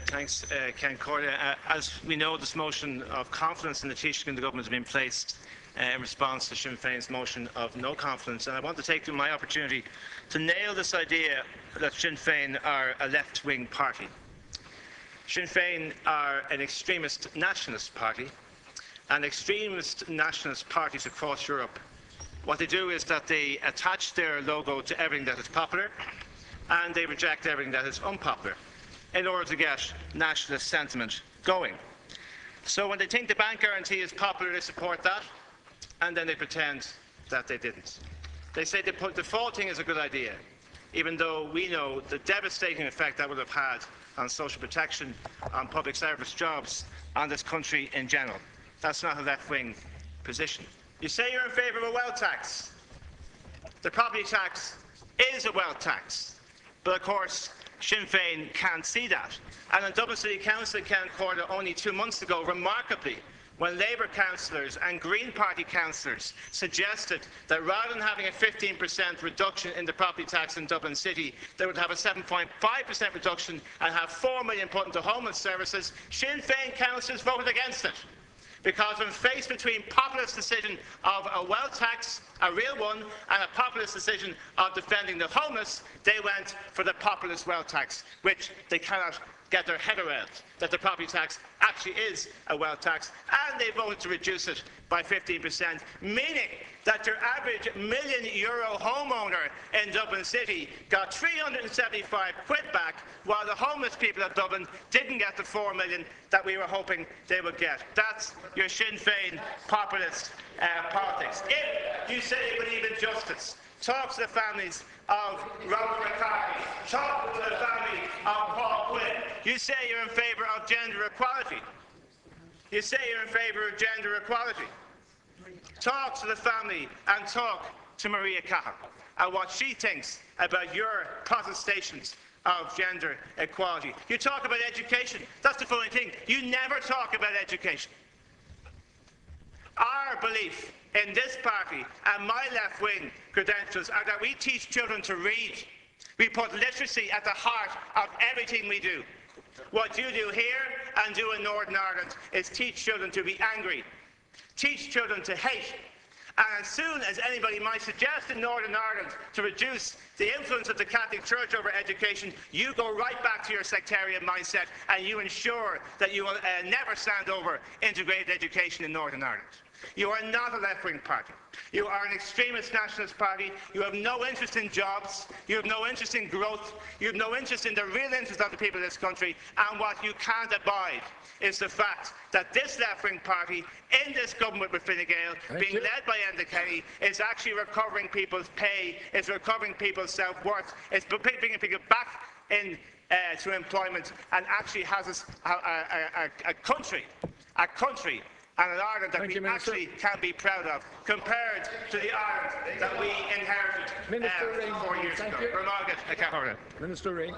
Thanks, Ken Corley. As we know, this motion of confidence in the Taoiseach and the government has been placed in response to Sinn Féin's motion of no confidence. And I want to take my opportunity to nail this idea that Sinn Féin are a left-wing party. Sinn Féin are an extremist nationalist party, and extremist nationalist parties across Europe, what they do is that they attach their logo to everything that is popular, and they reject everything that is unpopular in order to get nationalist sentiment going. So when they think the bank guarantee is popular, they support that, and then they pretend that they didn't. They say the defaulting is a good idea, even though we know the devastating effect that would have had on social protection, on public service jobs, on this country in general. That's not a left-wing position. You say you're in favour of a wealth tax. The property tax is a wealth tax, but of course Sinn Féin can't see that. And in Dublin City Council in Ken Corley only 2 months ago, remarkably, when Labour councillors and Green Party councillors suggested that rather than having a 15% reduction in the property tax in Dublin City, they would have a 7.5% reduction and have 4 million put into homeless services, Sinn Féin councillors voted against it. Because when faced between populist decision of a wealth tax, a real one, and a populist decision of defending the homeless, they went for the populist wealth tax, which they cannot get their head around, that the property tax actually is a wealth tax, and they voted to reduce it by 15%, meaning that your average €1 million homeowner in Dublin City got 375 quid back, while the homeless people of Dublin didn't get the 4 million that we were hoping they would get. That's your Sinn Féin populist politics. If you say you believe in justice, talk to the families of Robert McCarthy, talk to the family of Paul Quinn. You say you're in favour of gender equality. You say you're in favour of gender equality. Talk to the family and talk to Maria Cahill and what she thinks about your protestations of gender equality. You talk about education. That's the funny thing. You never talk about education. Our belief in this party and my left-wing credentials are that we teach children to read. We put literacy at the heart of everything we do. What you do here and do in Northern Ireland is teach children to be angry, teach children to hate. And as soon as anybody might suggest in Northern Ireland to reduce the influence of the Catholic Church over education, you go right back to your sectarian mindset and you ensure that you will never stand over integrated education in Northern Ireland. You are not a left-wing party. You are an extremist nationalist party. You have no interest in jobs. You have no interest in growth. You have no interest in the real interest of the people of this country. And what you can't abide is the fact that this left-wing party in this government with Fine Gael, being led by Enda Kenny, is actually recovering people's pay, is recovering people's self-worth, is bringing people back in to employment, and actually has a country and an Ireland that we actually can be proud of, compared to the Ireland that we inherited 4 years ago. Minister Ring.